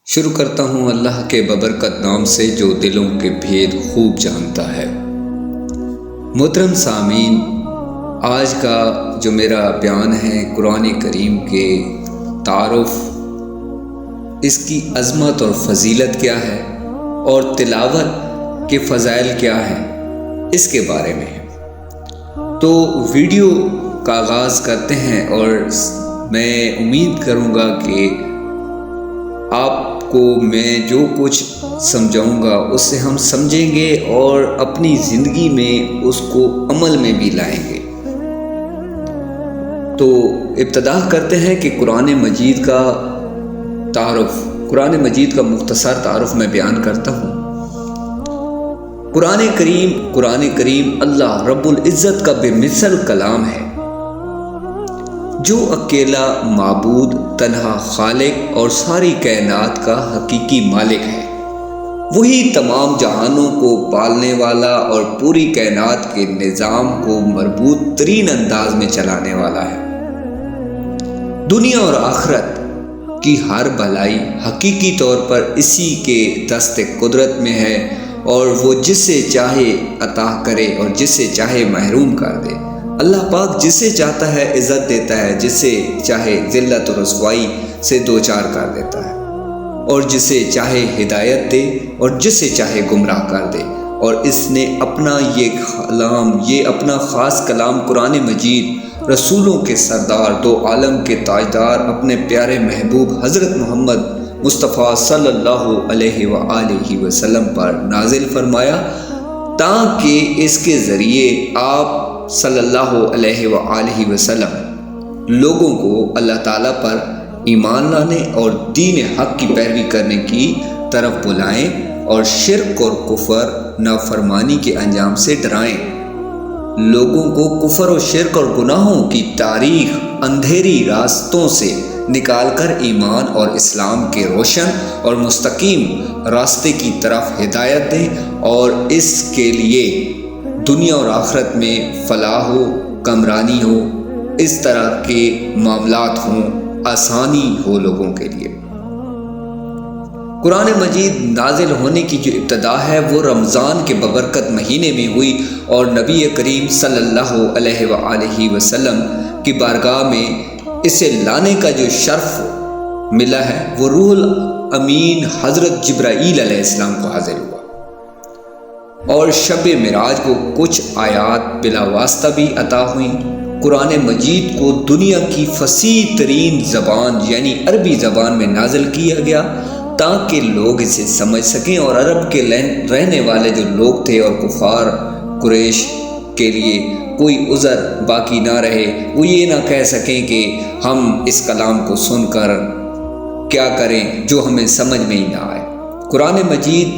شروع کرتا ہوں اللہ کے ببرکت نام سے جو دلوں کے بھید خوب جانتا ہے۔ محترم سامعین، آج کا جو میرا بیان ہے قرآن کریم کے تعارف، اس کی عظمت اور فضیلت کیا ہے اور تلاوت کے فضائل کیا ہیں، اس کے بارے میں ہے۔ تو ویڈیو کا آغاز کرتے ہیں اور میں امید کروں گا کہ آپ کو میں جو کچھ سمجھاؤں گا اس سے ہم سمجھیں گے اور اپنی زندگی میں اس کو عمل میں بھی لائیں گے۔ تو ابتدا کرتے ہیں کہ قرآن مجید کا تعارف، قرآن مجید کا مختصر تعارف میں بیان کرتا ہوں۔ قرآن کریم اللہ رب العزت کا بے مثل کلام ہے، جو اکیلا معبود، تنہا خالق اور ساری کائنات کا حقیقی مالک ہے۔ وہی تمام جہانوں کو پالنے والا اور پوری کائنات کے نظام کو مربوط ترین انداز میں چلانے والا ہے۔ دنیا اور آخرت کی ہر بھلائی حقیقی طور پر اسی کے دست قدرت میں ہے، اور وہ جسے چاہے عطا کرے اور جسے چاہے محروم کر دے۔ اللہ پاک جسے چاہتا ہے عزت دیتا ہے، جسے چاہے ذلت و رسوائی سے دوچار کر دیتا ہے، اور جسے چاہے ہدایت دے اور جسے چاہے گمراہ کر دے۔ اور اس نے اپنا یہ اپنا خاص کلام قرآن مجید رسولوں کے سردار، دو عالم کے تاجدار، اپنے پیارے محبوب حضرت محمد مصطفیٰ صلی اللہ علیہ وآلہ وسلم پر نازل فرمایا، تاکہ اس کے ذریعے آپ صلی اللہ علیہ وآلہ وسلم لوگوں کو اللہ تعالیٰ پر ایمان لانے اور دین حق کی پیروی کرنے کی طرف بلائیں اور شرک اور کفر نافرمانی کے انجام سے ڈرائیں۔ لوگوں کو کفر و شرک اور گناہوں کی تاریخ اندھیری راستوں سے نکال کر ایمان اور اسلام کے روشن اور مستقیم راستے کی طرف ہدایت دیں، اور اس کے لیے دنیا اور آخرت میں فلاح ہو، کامرانی ہو، اس طرح کے معاملات ہوں، آسانی ہو لوگوں کے لیے۔ قرآن مجید نازل ہونے کی جو ابتدا ہے وہ رمضان کے ببرکت مہینے میں ہوئی، اور نبی کریم صلی اللہ علیہ وآلہ وسلم کی بارگاہ میں اسے لانے کا جو شرف ملا ہے وہ روح الامین حضرت جبرائیل علیہ السلام کو حاصل ہوا، اور شب معراج کو کچھ آیات بلا واسطہ بھی عطا ہوئیں۔ قرآن مجید کو دنیا کی فصیح ترین زبان یعنی عربی زبان میں نازل کیا گیا، تاکہ لوگ اسے سمجھ سکیں، اور عرب کے رہنے والے جو لوگ تھے اور کفار قریش کے لیے کوئی عذر باقی نہ رہے، وہ یہ نہ کہہ سکیں کہ ہم اس کلام کو سن کر کیا کریں جو ہمیں سمجھ میں ہی نہ آئے۔ قرآن مجید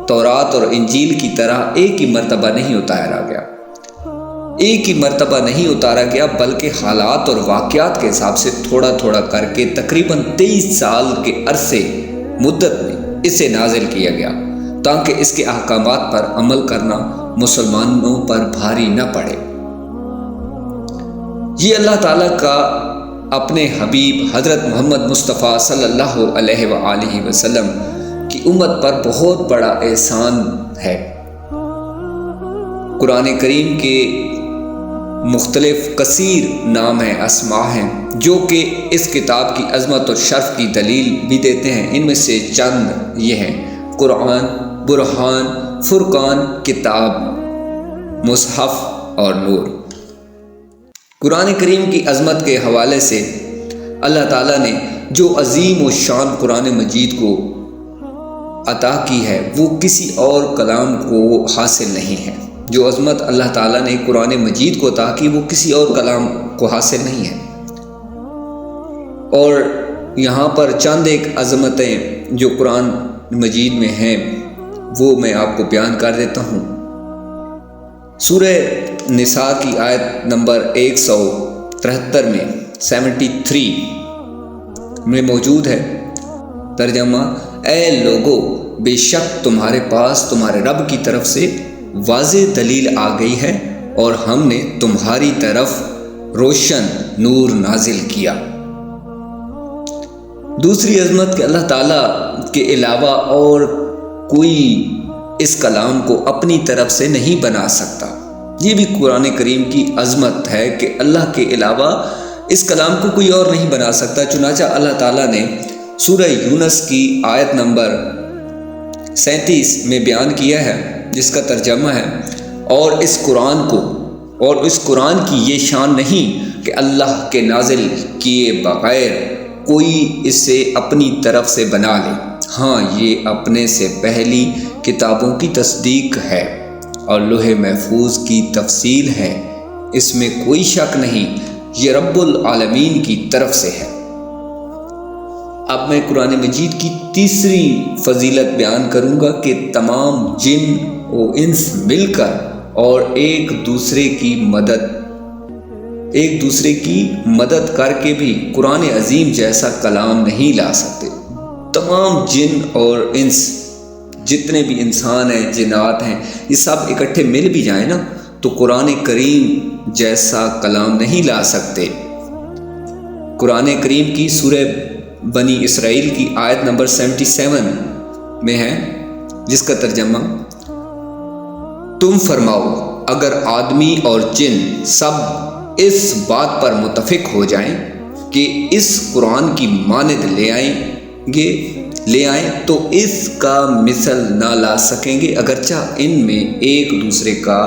تورات اور انجیل کی طرح ایک ہی مرتبہ نہیں اتارا گیا، بلکہ حالات اور واقعات کے حساب سے تھوڑا تھوڑا کر کے تقریباً 23 سال کے عرصے مدت میں اسے نازل کیا گیا، تاکہ اس کے احکامات پر عمل کرنا مسلمانوں پر بھاری نہ پڑے۔ یہ اللہ تعالیٰ کا اپنے حبیب حضرت محمد مصطفیٰ صلی اللہ علیہ وآلہ وسلم کی امت پر بہت بڑا احسان ہے۔ قرآن کریم کے مختلف کثیر نام ہیں، اسماء ہیں، جو کہ اس کتاب کی عظمت اور شرف کی دلیل بھی دیتے ہیں۔ ان میں سے چند یہ ہیں: قرآن، برہان، فرقان، کتاب، مصحف اور نور۔ قرآن کریم کی عظمت کے حوالے سے اللہ تعالیٰ نے جو عظیم و شان قرآن مجید کو عطا کی ہے وہ کسی اور کلام کو حاصل نہیں ہے۔ جو عظمت اللہ تعالیٰ نے قرآن مجید کو عطا کی وہ کسی اور کلام کو حاصل نہیں ہے۔ اور یہاں پر چند ایک عظمتیں جو قرآن مجید میں ہیں وہ میں آپ کو بیان کر دیتا ہوں۔ سورہ نساء کی آیت نمبر 173 میں 73 میں موجود ہے ترجمہ: اے لوگو، بے شک تمہارے پاس تمہارے رب کی طرف سے واضح دلیل آ گئی ہے، اور ہم نے تمہاری طرف روشن نور نازل کیا۔ دوسری عظمت کہ اللہ تعالیٰ کے علاوہ اور کوئی اس کلام کو اپنی طرف سے نہیں بنا سکتا۔ یہ بھی قرآن کریم کی عظمت ہے کہ اللہ کے علاوہ اس کلام کو کوئی اور نہیں بنا سکتا۔ چنانچہ اللہ تعالیٰ نے سورہ یونس کی آیت نمبر 37 میں بیان کیا ہے، جس کا ترجمہ ہے، اور اس قرآن کی یہ شان نہیں کہ اللہ کے نازل کیے بغیر کوئی اسے اپنی طرف سے بنا لے۔ ہاں، یہ اپنے سے پہلی کتابوں کی تصدیق ہے اور لوح محفوظ کی تفصیل ہے، اس میں کوئی شک نہیں، یہ رب العالمین کی طرف سے ہے۔ اب میں قرآن مجید کی تیسری فضیلت بیان کروں گا کہ تمام جن و انس مل کر اور ایک دوسرے کی مدد کر کے بھی قرآن عظیم جیسا کلام نہیں لا سکتے۔ تمام جن اور انس، جتنے بھی انسان ہیں، جنات ہیں، یہ سب اکٹھے مل بھی جائیں نا تو قرآن کریم جیسا کلام نہیں لا سکتے۔ قرآن کریم کی سورہ بنی اسرائیل کی آیت نمبر 77 میں ہے، جس کا ترجمہ، تم فرماؤ اگر آدمی اور جن سب اس بات پر متفق ہو جائیں کہ اس قرآن کی مانند لے آئیں تو اس کا مثل نہ لا سکیں گے، اگرچہ ان میں ایک دوسرے کا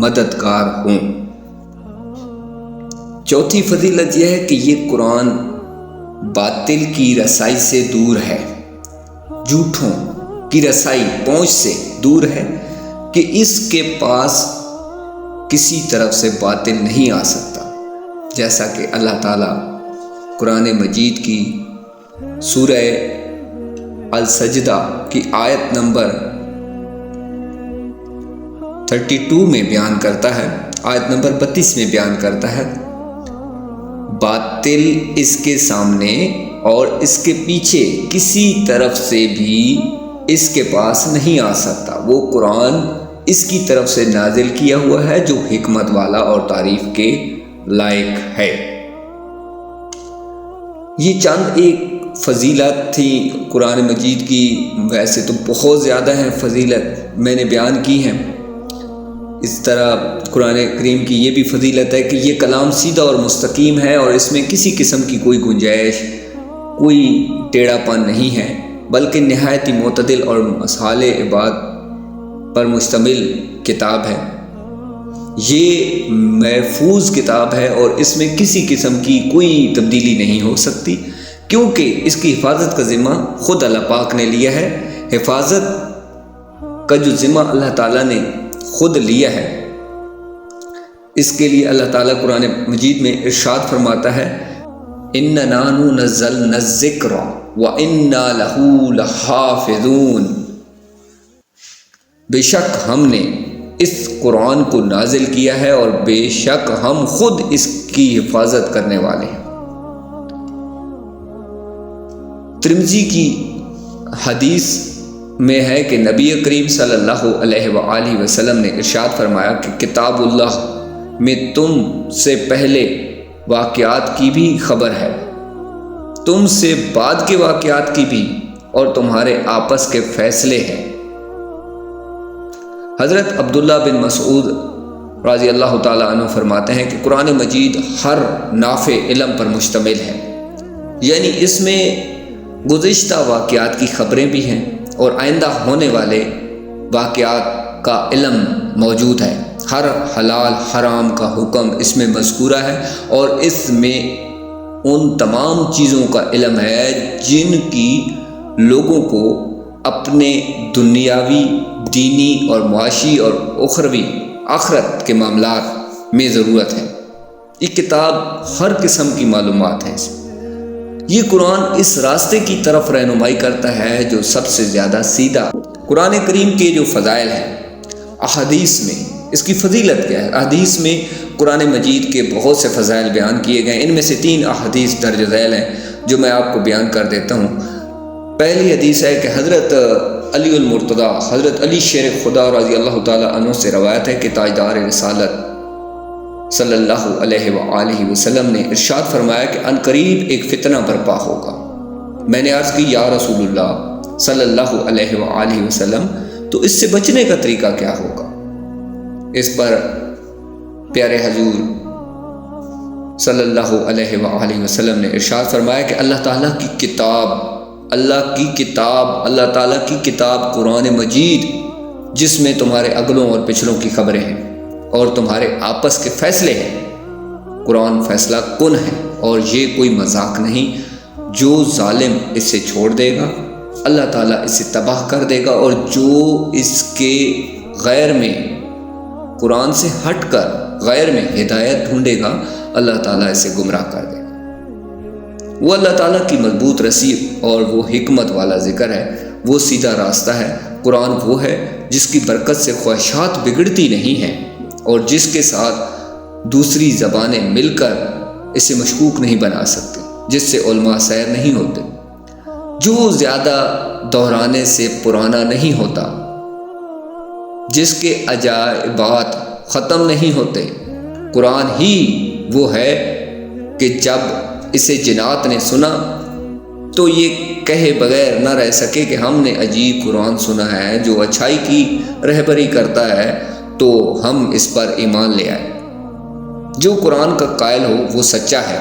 مددگار ہوں۔ چوتھی فضیلت یہ ہے کہ یہ قرآن باطل کی رسائی سے دور ہے، جھوٹوں کی رسائی پہنچ سے دور ہے، کہ اس کے پاس کسی طرف سے باطل نہیں آ سکتا، جیسا کہ اللہ تعالیٰ قرآن مجید کی سورہ السجدہ کی آیت نمبر 32 میں بیان کرتا ہے، آیت نمبر 32 میں بیان کرتا ہے، باطل اس کے سامنے اور اس کے پیچھے کسی طرف سے بھی اس کے پاس نہیں آ سکتا۔ وہ قرآن اس کی طرف سے نازل کیا ہوا ہے جو حکمت والا اور تعریف کے لائق ہے۔ یہ چند ایک فضیلت تھی قرآن مجید کی، ویسے تو بہت زیادہ ہیں فضیلت میں نے بیان کی ہیں۔ اس طرح قرآن کریم کی یہ بھی فضیلت ہے کہ یہ کلام سیدھا اور مستقیم ہے اور اس میں کسی قسم کی کوئی گنجائش، کوئی ٹیڑھا پن نہیں ہے، بلکہ نہایت ہی معتدل اور مسائل عباد پر مشتمل کتاب ہے۔ یہ محفوظ کتاب ہے اور اس میں کسی قسم کی کوئی تبدیلی نہیں ہو سکتی، کیونکہ اس کی حفاظت کا ذمہ خود اللہ پاک نے لیا ہے۔ حفاظت کا جو ذمہ اللہ تعالیٰ نے خود لیا ہے، اس کے لیے اللہ تعالیٰ قرآن مجید میں ارشاد فرماتا ہے، اِنَّا نَحْنُ نَزَّلْنَا الذِّکْرَ وَإِنَّا لَهُ لَحَافِظُونَ، بے شک ہم نے اس قرآن کو نازل کیا ہے اور بے شک ہم خود اس کی حفاظت کرنے والے ہیں۔ ترمذی کی حدیث میں ہے کہ نبی کریم صلی اللہ علیہ وآلہ وسلم نے ارشاد فرمایا کہ کتاب اللہ میں تم سے پہلے واقعات کی بھی خبر ہے، تم سے بعد کے واقعات کی بھی، اور تمہارے آپس کے فیصلے ہیں۔ حضرت عبداللہ بن مسعود رضی اللہ تعالیٰ عنہ فرماتے ہیں کہ قرآن مجید ہر نافع علم پر مشتمل ہے، یعنی اس میں گزشتہ واقعات کی خبریں بھی ہیں اور آئندہ ہونے والے واقعات کا علم موجود ہے۔ ہر حلال حرام کا حکم اس میں مذکورہ ہے اور اس میں ان تمام چیزوں کا علم ہے جن کی لوگوں کو اپنے دنیاوی، دینی اور معاشی اور اخروی آخرت کے معاملات میں ضرورت ہے۔ یہ کتاب ہر قسم کی معلومات ہے۔ یہ قرآن اس راستے کی طرف رہنمائی کرتا ہے جو سب سے زیادہ سیدھا۔ قرآن کریم کے جو فضائل ہیں، احادیث میں اس کی فضیلت کیا ہے؟ احادیث میں قرآن مجید کے بہت سے فضائل بیان کیے گئے، ان میں سے 3 احادیث درج ذیل ہیں جو میں آپ کو بیان کر دیتا ہوں۔ پہلی حدیث ہے کہ حضرت علی المرتضیٰ، حضرت علی شیر خدا رضی اللہ تعالیٰ عنہ سے روایت ہے کہ تاجدار رسالت صلی اللہ علیہ وآلہ وسلم نے ارشاد فرمایا کہ عنقریب ایک فتنہ برپا ہوگا۔ میں نے عرض کی یا رسول اللہ صلی اللہ علیہ وآلہ وسلم، تو اس سے بچنے کا طریقہ کیا ہوگا؟ اس پر پیارے حضور صلی اللہ علیہ وآلہ وسلم نے ارشاد فرمایا کہ اللہ تعالیٰ کی کتاب قرآن مجید، جس میں تمہارے اگلوں اور پچھلوں کی خبریں ہیں اور تمہارے آپس کے فیصلے ہیں، قرآن فیصلہ کن ہے اور یہ کوئی مذاق نہیں۔ جو ظالم اسے چھوڑ دے گا اللہ تعالیٰ اسے تباہ کر دے گا، اور جو اس کے غیر میں، قرآن سے ہٹ کر غیر میں ہدایت ڈھونڈے گا اللہ تعالیٰ اسے گمراہ کر دے گا۔ وہ اللہ تعالیٰ کی مضبوط رسی اور وہ حکمت والا ذکر ہے، وہ سیدھا راستہ ہے۔ قرآن وہ ہے جس کی برکت سے خواہشات بگڑتی نہیں ہیں اور جس کے ساتھ دوسری زبانیں مل کر اسے مشکوک نہیں بنا سکتی، جس سے علماء سیر نہیں ہوتے، جو زیادہ دہرانے سے پرانا نہیں ہوتا، جس کے عجائبات ختم نہیں ہوتے۔ قرآن ہی وہ ہے کہ جب اسے جنات نے سنا تو یہ کہے بغیر نہ رہ سکے کہ ہم نے عجیب قرآن سنا ہے جو اچھائی کی رہبری کرتا ہے، تو ہم اس پر ایمان لے آئے۔ جو قرآن کا قائل ہو وہ سچا ہے،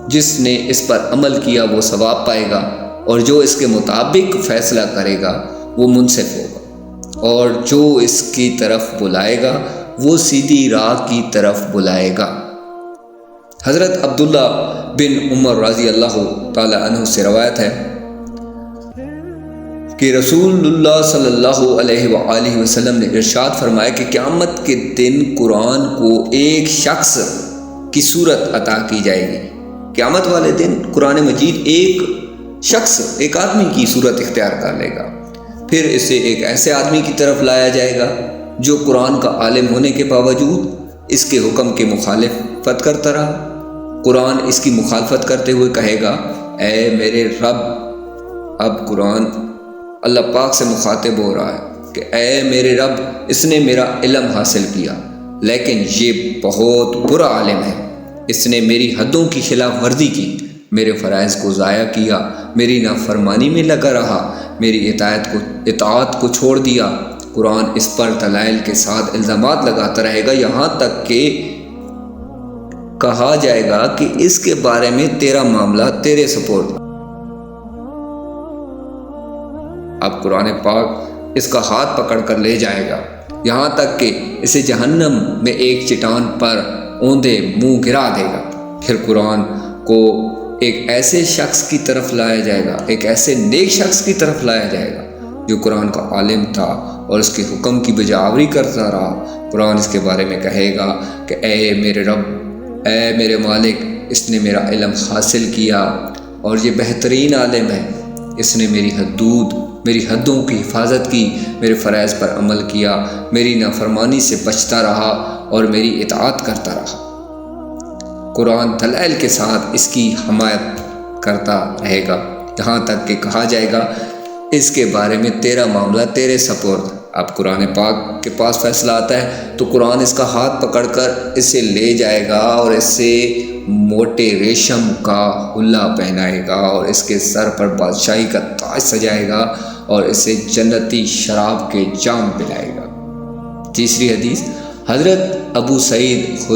جس نے اس پر عمل کیا وہ ثواب پائے گا، اور جو اس کے مطابق فیصلہ کرے گا وہ منصف ہوگا، اور جو اس کی طرف بلائے گا وہ سیدھی راہ کی طرف بلائے گا۔ حضرت عبداللہ بن عمر رضی اللہ تعالی عنہ سے روایت ہے کہ رسول اللہ صلی اللہ علیہ وآلہ وسلم نے ارشاد فرمایا کہ قیامت کے دن قرآن کو ایک شخص کی صورت عطا کی جائے گی۔ قیامت والے دن قرآن مجید ایک شخص، ایک آدمی کی صورت اختیار کر لے گا، پھر اسے ایک ایسے آدمی کی طرف لایا جائے گا جو قرآن کا عالم ہونے کے باوجود اس کے حکم کے مخالفت کرتا رہا۔ قرآن اس کی مخالفت کرتے ہوئے کہے گا، اے میرے رب، اب قرآن اللہ پاک سے مخاطب ہو رہا ہے کہ اے میرے رب، اس نے میرا علم حاصل کیا لیکن یہ بہت برا عالم ہے، اس نے میری حدوں کی خلاف ورزی کی، میرے فرائض کو ضائع کیا، میری نافرمانی میں لگا رہا، میری اطاعت کو چھوڑ دیا۔ قرآن اس پر دلائل کے ساتھ الزامات لگاتا رہے گا، یہاں تک کہ کہا جائے گا کہ اس کے بارے میں تیرا معاملہ تیرے سپرد۔ اب قرآن پاک اس کا ہاتھ پکڑ کر لے جائے گا، یہاں تک کہ اسے جہنم میں ایک چٹان پر اوندے منہ گرا دے گا۔ پھر قرآن کو ایک ایسے شخص کی طرف لایا جائے گا، ایک ایسے نیک شخص کی طرف لایا جائے گا جو قرآن کا عالم تھا اور اس کے حکم کی بجاوری کرتا رہا۔ قرآن اس کے بارے میں کہے گا کہ اے میرے رب، اے میرے مالک، اس نے میرا علم حاصل کیا اور یہ بہترین عالم ہے، اس نے میری حدوں کی حفاظت کی، میرے فرائض پر عمل کیا، میری نافرمانی سے بچتا رہا اور میری اطاعت کرتا رہا۔ قرآن دلائل کے ساتھ اس کی حمایت کرتا رہے گا، یہاں تک کہ کہا جائے گا اس کے بارے میں تیرا معاملہ تیرے سپرد۔ اب قرآن پاک کے پاس فیصلہ آتا ہے تو قرآن اس کا ہاتھ پکڑ کر اسے لے جائے گا اور اسے موٹے ریشم کا حلہ پہنائے گا اور اس کے سر پر بادشاہی کا تاج سجائے گا اور اسے جنتی شراب کے جام پلائے گا۔ تیسری حدیث حضرت ابو سعید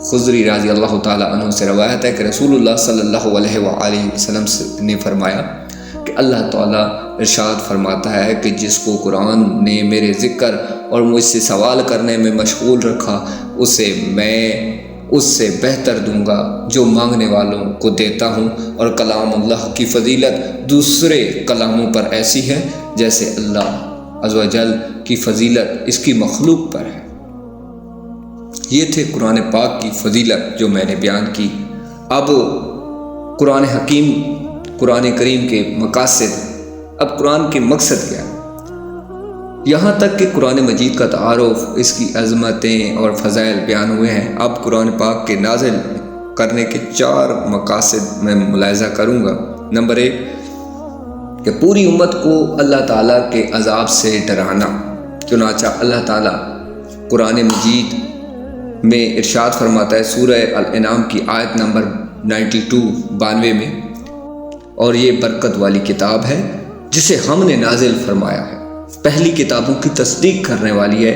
خضری رضی اللہ تعالی عنہ سے روایت ہے کہ رسول اللہ صلی اللہ علیہ وآلہ وسلم نے فرمایا کہ اللہ تعالیٰ ارشاد فرماتا ہے کہ جس کو قرآن نے میرے ذکر اور مجھ سے سوال کرنے میں مشغول رکھا، اسے میں اس سے بہتر دوں گا جو مانگنے والوں کو دیتا ہوں، اور کلام اللہ کی فضیلت دوسرے کلاموں پر ایسی ہے جیسے اللہ عز و جل کی فضیلت اس کی مخلوق پر ہے۔ یہ تھے قرآن پاک کی فضیلت جو میں نے بیان کی۔ اب قرآن حکیم، قرآن کریم کے مقاصد، اب قرآن کے مقصد کیا ہے؟ یہاں تک کہ قرآن مجید کا تعارف، اس کی عظمتیں اور فضائل بیان ہوئے ہیں۔ اب قرآن پاک کے نازل کرنے کے 4 مقاصد میں ملاحظہ کروں گا۔ نمبر 1 کہ پوری امت کو اللہ تعالیٰ کے عذاب سے ڈرانا۔ چنانچہ اللہ تعالیٰ قرآن مجید میں ارشاد فرماتا ہے سورہ الانعام کی آیت نمبر 92 میں، اور یہ برکت والی کتاب ہے جسے ہم نے نازل فرمایا ہے، پہلی کتابوں کی تصدیق کرنے والی ہے،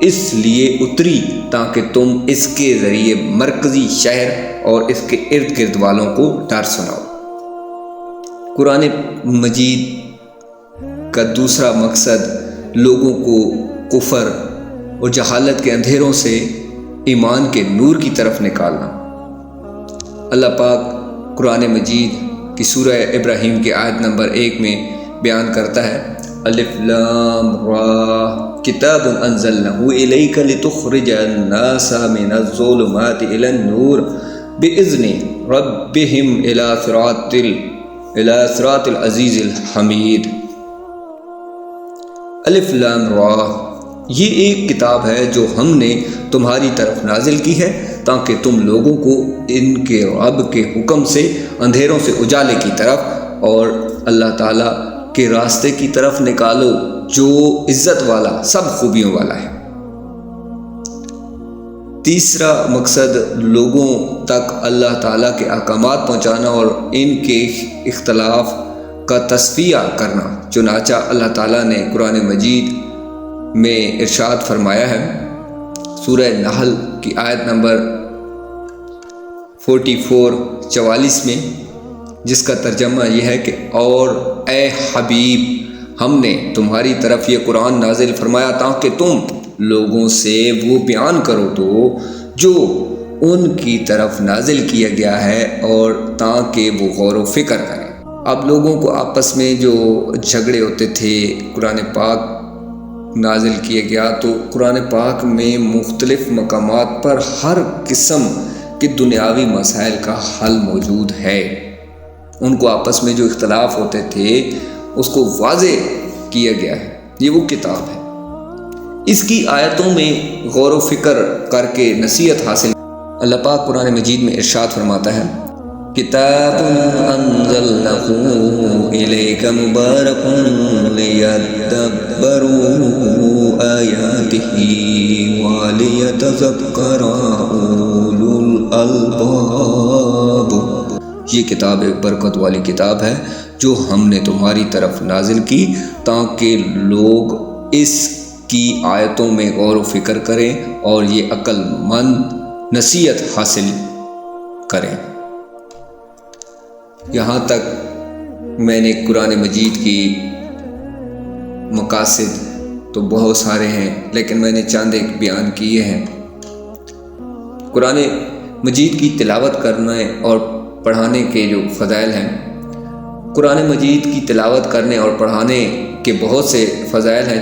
اس لیے اتری تاکہ تم اس کے ذریعے مرکزی شہر اور اس کے ارد گرد والوں کو ڈر سناؤ۔ قرآن مجید کا دوسرا مقصد لوگوں کو کفر اور جہالت کے اندھیروں سے ایمان کے نور کی طرف نکالنا۔ اللہ پاک قرآن مجید کی سورہ ابراہیم کی آیت نمبر 1 میں بیان کرتا ہے، الف لام را کتاب انزلناه الیک لتخرج الناس من الظلمات الى النور باذن ربهم الى صراط العزیز الحمید۔ الف لام را، یہ ایک کتاب ہے جو ہم نے تمہاری طرف نازل کی ہے تاکہ تم لوگوں کو ان کے رب کے حکم سے اندھیروں سے اجالے کی طرف اور اللہ تعالیٰ کے راستے کی طرف نکالو جو عزت والا سب خوبیوں والا ہے۔ تیسرا مقصد لوگوں تک اللہ تعالیٰ کے احکامات پہنچانا اور ان کے اختلاف کا تصفیہ کرنا۔ چنانچہ اللہ تعالیٰ نے قرآن مجید میں ارشاد فرمایا ہے سورہ نحل کی آیت نمبر 44 میں، جس کا ترجمہ یہ ہے کہ اور اے حبیب، ہم نے تمہاری طرف یہ قرآن نازل فرمایا تاکہ تم لوگوں سے وہ بیان کرو تو جو ان کی طرف نازل کیا گیا ہے اور تاکہ وہ غور و فکر کریں۔ اب لوگوں کو آپس میں جو جھگڑے ہوتے تھے، قرآن پاک نازل کیا گیا تو قرآن پاک میں مختلف مقامات پر ہر قسم کے دنیاوی مسائل کا حل موجود ہے۔ ان کو آپس میں جو اختلاف ہوتے تھے اس کو واضح کیا گیا ہے، یہ وہ کتاب ہے۔ اس کی آیتوں میں غور و فکر کر کے نصیحت حاصل۔ اللہ پاک قرآن مجید میں ارشاد فرماتا ہے، کتاب انزلناه الیک مبارک لیدبروا آیاتہ ولیتذکر اولو الالباب۔ یہ کتاب ایک برکت والی کتاب ہے جو ہم نے تمہاری طرف نازل کی تاکہ لوگ اس کی آیتوں میں غور و فکر کریں اور یہ عقل مند نصیحت حاصل کریں۔ یہاں تک میں نے قرآن مجید کی مقاصد تو بہت سارے ہیں، لیکن میں نے چند ایک بیان کیے ہیں۔ قرآن مجید کی تلاوت کرنے اور پڑھانے کے جو فضائل ہیں، قرآن مجید کی تلاوت کرنے اور پڑھانے کے بہت سے فضائل ہیں۔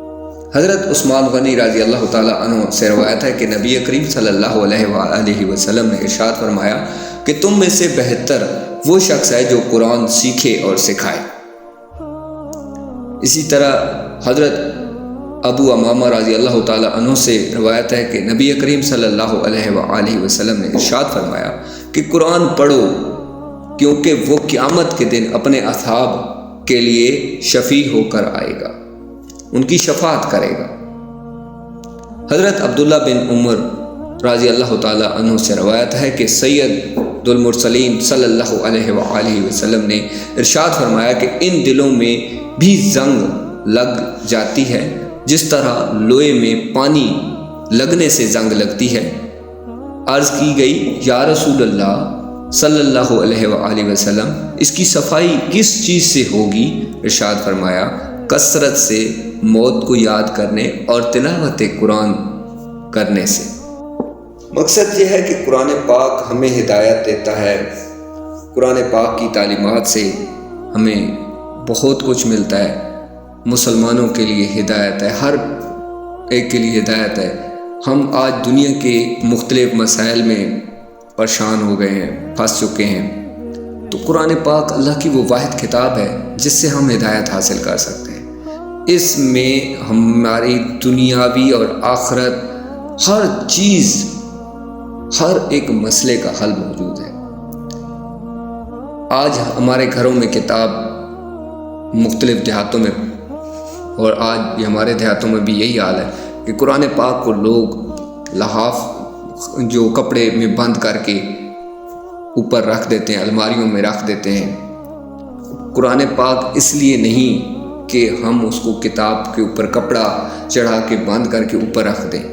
حضرت عثمان غنی رضی اللہ تعالیٰ عنہ سے روایت ہے کہ نبی کریم صلی اللہ علیہ وآلہ وسلم نے ارشاد فرمایا کہ تم میں سے بہتر وہ شخص ہے جو قرآن سیکھے اور سکھائے۔ اسی طرح حضرت ابو امامہ رضی اللہ تعالیٰ عنہ سے روایت ہے کہ نبی کریم صلی اللہ علیہ وآلہ وسلم نے ارشاد فرمایا کہ قرآن پڑھو کیونکہ وہ قیامت کے دن اپنے اصحاب کے لیے شفیع ہو کر آئے گا، ان کی شفاعت کرے گا۔ حضرت عبداللہ بن عمر رضی اللہ تعالیٰ عنہ سے روایت ہے کہ سید المرسلین صلی اللہ علیہ وآلہ وسلم نے ارشاد فرمایا کہ ان دلوں میں بھی زنگ لگ جاتی ہے جس طرح لوہے میں پانی لگنے سے زنگ لگتی ہے۔ عرض کی گئی، یا رسول اللہ صلی اللہ علیہ وآلہ وسلم، اس کی صفائی کس چیز سے ہوگی؟ ارشاد فرمایا، کثرت سے موت کو یاد کرنے اور تلاوت قرآن کرنے سے۔ مقصد یہ ہے کہ قرآن پاک ہمیں ہدایت دیتا ہے۔ قرآن پاک کی تعلیمات سے ہمیں بہت کچھ ملتا ہے۔ مسلمانوں کے لیے ہدایت ہے، ہر ایک کے لیے ہدایت ہے۔ ہم آج دنیا کے مختلف مسائل میں پریشان ہو گئے ہیں، پھنس چکے ہیں، تو قرآن پاک اللہ کی وہ واحد کتاب ہے جس سے ہم ہدایت حاصل کر سکتے ہیں۔ اس میں ہماری دنیاوی اور آخرت ہر چیز، ہر ایک مسئلے کا حل موجود ہے۔ آج ہمارے گھروں میں کتاب مختلف دیہاتوں میں، اور آج بھی ہمارے دیہاتوں میں بھی یہی حال ہے کہ قرآن پاک کو لوگ لحاف جو کپڑے میں بند کر کے اوپر رکھ دیتے ہیں، الماریوں میں رکھ دیتے ہیں۔ قرآن پاک اس لیے نہیں کہ ہم اس کو کتاب کے اوپر کپڑا چڑھا کے بند کر کے اوپر رکھ دیں،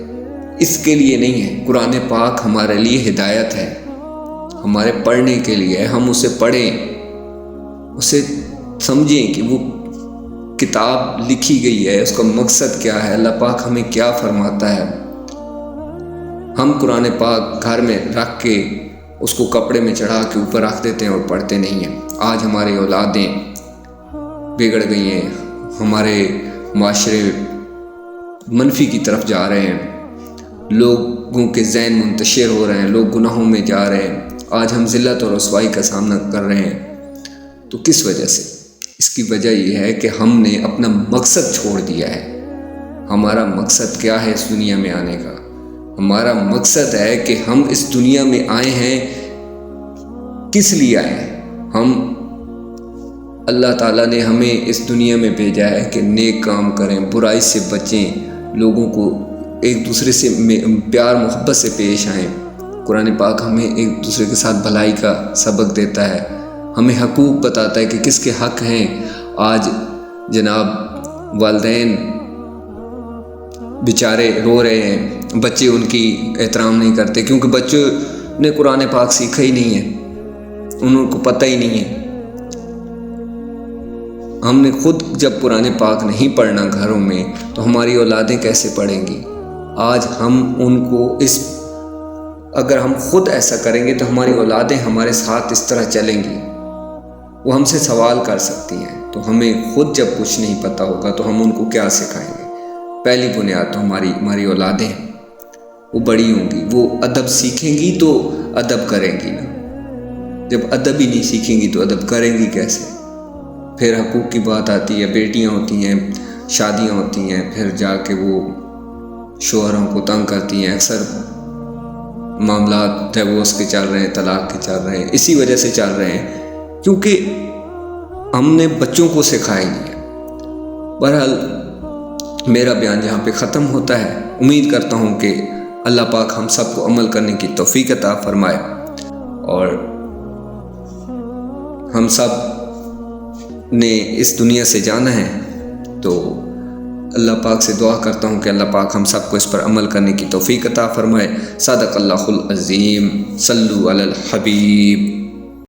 اس کے لیے نہیں ہے۔ قرآن پاک ہمارے لیے ہدایت ہے، ہمارے پڑھنے کے لیے ہے۔ ہم اسے پڑھیں، اسے سمجھیں کہ وہ کتاب لکھی گئی ہے، اس کا مقصد کیا ہے، اللہ پاک ہمیں کیا فرماتا ہے۔ ہم قرآن پاک گھر میں رکھ کے اس کو کپڑے میں چڑھا کے اوپر رکھ دیتے ہیں اور پڑھتے نہیں ہیں۔ آج ہماری اولادیں بگڑ گئی ہیں، ہمارے معاشرے منفی کی طرف جا رہے ہیں، لوگوں کے ذہن منتشر ہو رہے ہیں، لوگ گناہوں میں جا رہے ہیں۔ آج ہم ذلت اور رسوائی کا سامنا کر رہے ہیں، تو کس وجہ سے؟ اس کی وجہ یہ ہے کہ ہم نے اپنا مقصد چھوڑ دیا ہے۔ ہمارا مقصد کیا ہے اس دنیا میں آنے کا؟ ہمارا مقصد ہے کہ ہم اس دنیا میں آئے ہیں، کس لیے آئے ہیں؟ اللہ تعالیٰ نے ہمیں اس دنیا میں بھیجا ہے کہ نیک کام کریں، برائی سے بچیں، لوگوں کو ایک دوسرے سے پیار محبت سے پیش آئیں۔ قرآن پاک ہمیں ایک دوسرے کے ساتھ بھلائی کا سبق دیتا ہے، ہمیں حقوق بتاتا ہے کہ کس کے حق ہیں۔ آج جناب والدین بیچارے رو رہے ہیں، بچے ان کی احترام نہیں کرتے، کیونکہ بچوں نے قرآن پاک سیکھا ہی نہیں ہے، ان کو پتہ ہی نہیں ہے۔ ہم نے خود جب قرآن پاک نہیں پڑھنا گھروں میں تو ہماری اولادیں کیسے پڑھیں گی؟ آج ہم ان کو اگر ہم خود ایسا کریں گے تو ہماری اولادیں ہمارے ساتھ اس طرح چلیں گی، وہ ہم سے سوال کر سکتی ہیں۔ تو ہمیں خود جب کچھ نہیں پتہ ہوگا تو ہم ان کو کیا سکھائیں گے؟ پہلی بنیاد تو ہماری اولادیں ہیں، وہ بڑی ہوں گی، وہ ادب سیکھیں گی تو ادب کریں گی نا۔ جب ادب ہی نہیں سیکھیں گی تو ادب کریں گی کیسے؟ پھر حقوق کی بات آتی ہے، بیٹیاں ہوتی ہیں، شادیاں ہوتی ہیں، پھر جا کے وہ شوہروں کو تنگ کرتی ہیں۔ اکثر معاملات ڈیورس کے چل رہے ہیں، طلاق کے چل رہے ہیں، اسی وجہ سے چل رہے ہیں کیونکہ ہم نے بچوں کو سکھایا ہی نہیں ہے۔ بہرحال میرا بیان یہاں پہ ختم ہوتا ہے۔ امید کرتا ہوں کہ اللہ پاک ہم سب کو عمل کرنے کی توفیق عطا فرمائے، اور ہم سب نے اس دنیا سے جانا ہے تو اللہ پاک سے دعا کرتا ہوں کہ اللہ پاک ہم سب کو اس پر عمل کرنے کی توفیق عطا فرمائے۔ صدق اللہ العظیم، صلو علی الحبیب۔